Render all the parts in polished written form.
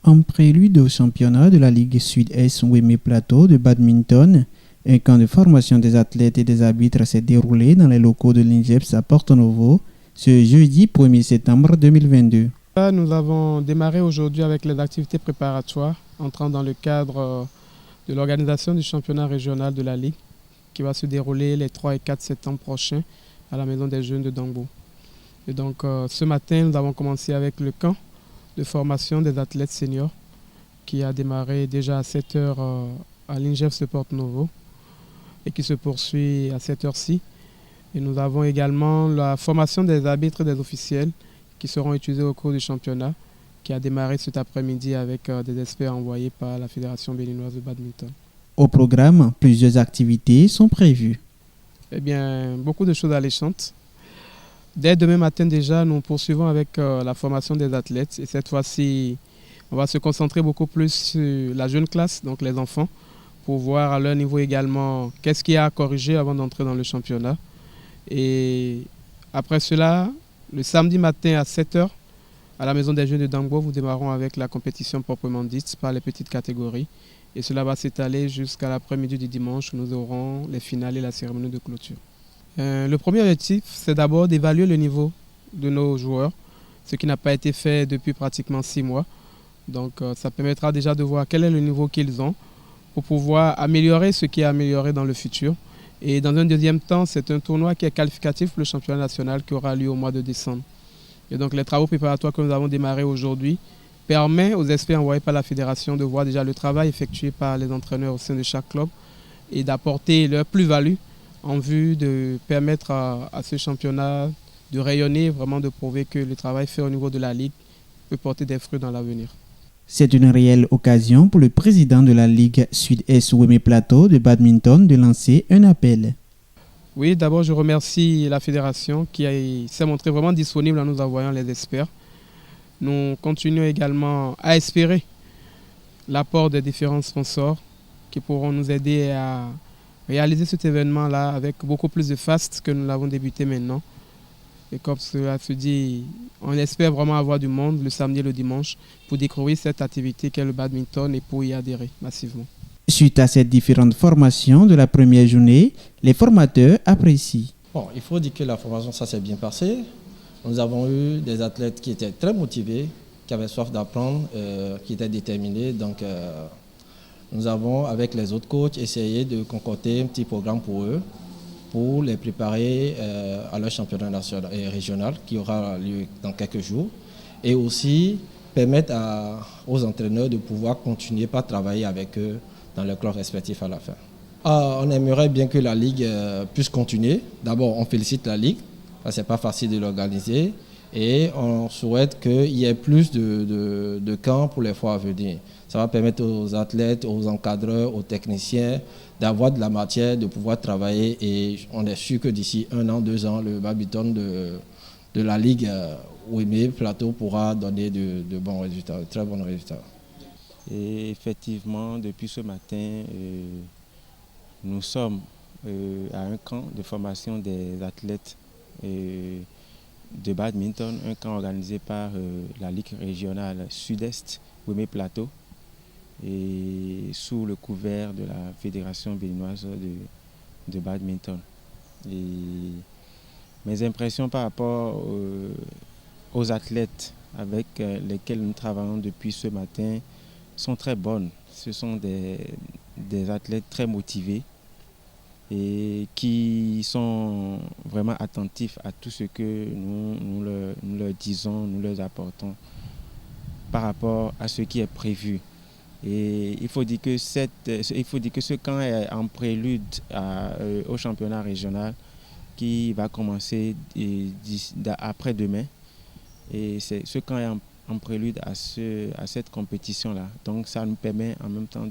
En prélude au championnat de la Ligue Sud-Est Ouémé Plateau de badminton, un camp de formation des athlètes et des arbitres s'est déroulé dans les locaux de l'INJEPS à Porto Novo ce jeudi 1er septembre 2022. Nous avons démarré aujourd'hui avec les activités préparatoires entrant dans le cadre de l'organisation du championnat régional de la Ligue qui va se dérouler les 3 et 4 septembre prochains à la Maison des Jeunes de Dangbo. Et donc ce matin, nous avons commencé avec le camp de formation des athlètes seniors qui a démarré déjà à 7h à l'INJEPS de Porto Novo et qui se poursuit à cette heure-ci. Et nous avons également la formation des arbitres et des officiels qui seront utilisés au cours du championnat qui a démarré cet après-midi avec des experts envoyés par la Fédération béninoise de badminton. Au programme, plusieurs activités sont prévues. Eh bien, beaucoup de choses alléchantes. Dès demain matin déjà, nous poursuivons avec la formation des athlètes. Et cette fois-ci, on va se concentrer beaucoup plus sur la jeune classe, donc les enfants, pour voir à leur niveau également qu'est-ce qu'il y a à corriger avant d'entrer dans le championnat. Et après cela, le samedi matin à 7h, à la Maison des Jeunes de Dangbo, nous démarrons avec la compétition proprement dite par les petites catégories. Et cela va s'étaler jusqu'à l'après-midi du dimanche où nous aurons les finales et la cérémonie de clôture. Le premier objectif, c'est d'abord d'évaluer le niveau de nos joueurs, ce qui n'a pas été fait depuis pratiquement 6 mois. Donc ça permettra déjà de voir quel est le niveau qu'ils ont pour pouvoir améliorer ce qui est amélioré dans le futur. Et dans un deuxième temps, c'est un tournoi qui est qualificatif pour le championnat national qui aura lieu au mois de décembre. Et donc les travaux préparatoires que nous avons démarrés aujourd'hui permettent aux experts envoyés par la fédération de voir déjà le travail effectué par les entraîneurs au sein de chaque club et d'apporter leur plus-value en vue de permettre à ce championnat de rayonner, vraiment de prouver que le travail fait au niveau de la Ligue peut porter des fruits dans l'avenir. C'est une réelle occasion pour le président de la Ligue Sud-Est Ouémé Plateau de badminton de lancer un appel. Oui, d'abord je remercie la fédération qui s'est montrée vraiment disponible en nous envoyant les experts. Nous continuons également à espérer l'apport des différents sponsors qui pourront nous aider à réaliser cet événement-là avec beaucoup plus de faste que nous l'avons débuté maintenant. Et comme cela se dit, on espère vraiment avoir du monde le samedi et le dimanche pour découvrir cette activité qu'est le badminton et pour y adhérer massivement. Suite à ces différentes formations de la première journée, les formateurs apprécient. Bon, il faut dire que la formation, ça s'est bien passé. Nous avons eu des athlètes qui étaient très motivés, qui avaient soif d'apprendre, qui étaient déterminés. Donc, nous avons, avec les autres coachs, essayé de concocter un petit programme pour eux, pour les préparer à leur championnat national et régional qui aura lieu dans quelques jours. Et aussi permettre aux entraîneurs de pouvoir continuer par travailler avec eux dans leurs clubs respectifs à la fin. On aimerait bien que la Ligue puisse continuer. D'abord, on félicite la Ligue, parce que ce n'est pas facile de l'organiser. Et on souhaite qu'il y ait plus de camps pour les fois à venir. Ça va permettre aux athlètes, aux encadreurs, aux techniciens d'avoir de la matière, de pouvoir travailler. Et on est sûr que d'ici 1 an, 2 ans, le badminton de la Ligue Ouémé Plateau pourra donner de bons résultats, de très bons résultats. Et effectivement, depuis ce matin, nous sommes à un camp de formation des athlètes de badminton, un camp organisé par la Ligue régionale Sud-Est Ouémé Plateau et sous le couvert de la Fédération béninoise de badminton. Et mes impressions par rapport aux athlètes avec lesquels nous travaillons depuis ce matin sont très bonnes. Ce sont des athlètes très motivés et qui sont vraiment attentifs à tout ce que nous leur disons, nous leur apportons par rapport à ce qui est prévu. Et il faut dire que ce camp est en prélude au championnat régional qui va commencer après-demain. Et ce camp est en prélude à cette compétition-là. Donc ça nous permet en même temps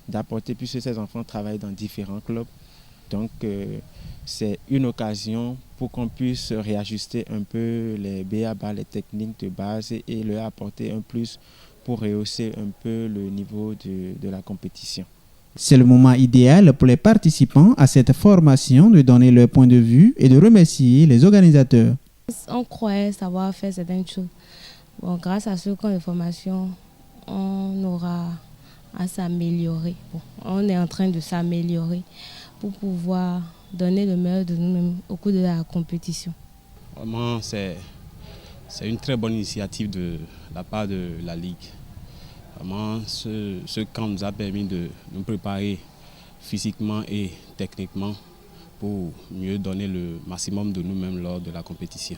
d'apporter, puisque ces enfants travaillent dans différents clubs. Donc c'est une occasion pour qu'on puisse réajuster un peu les b.a.-ba, les techniques de base et leur apporter un plus pour rehausser un peu le niveau de la compétition. C'est le moment idéal pour les participants à cette formation de donner leur point de vue et de remercier les organisateurs. On croyait savoir faire certaines choses. Bon, grâce à ce camp de formation, on aura à s'améliorer. Bon, on est en train de s'améliorer pour pouvoir donner le meilleur de nous-mêmes au cours de la compétition. Vraiment, c'est une très bonne initiative de la part de la Ligue. Vraiment, ce camp nous a permis de nous préparer physiquement et techniquement pour mieux donner le maximum de nous-mêmes lors de la compétition.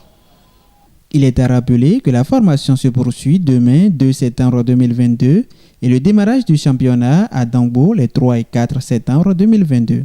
Il est à rappeler que la formation se poursuit demain 2 septembre 2022 et le démarrage du championnat à Dangbo les 3 et 4 septembre 2022.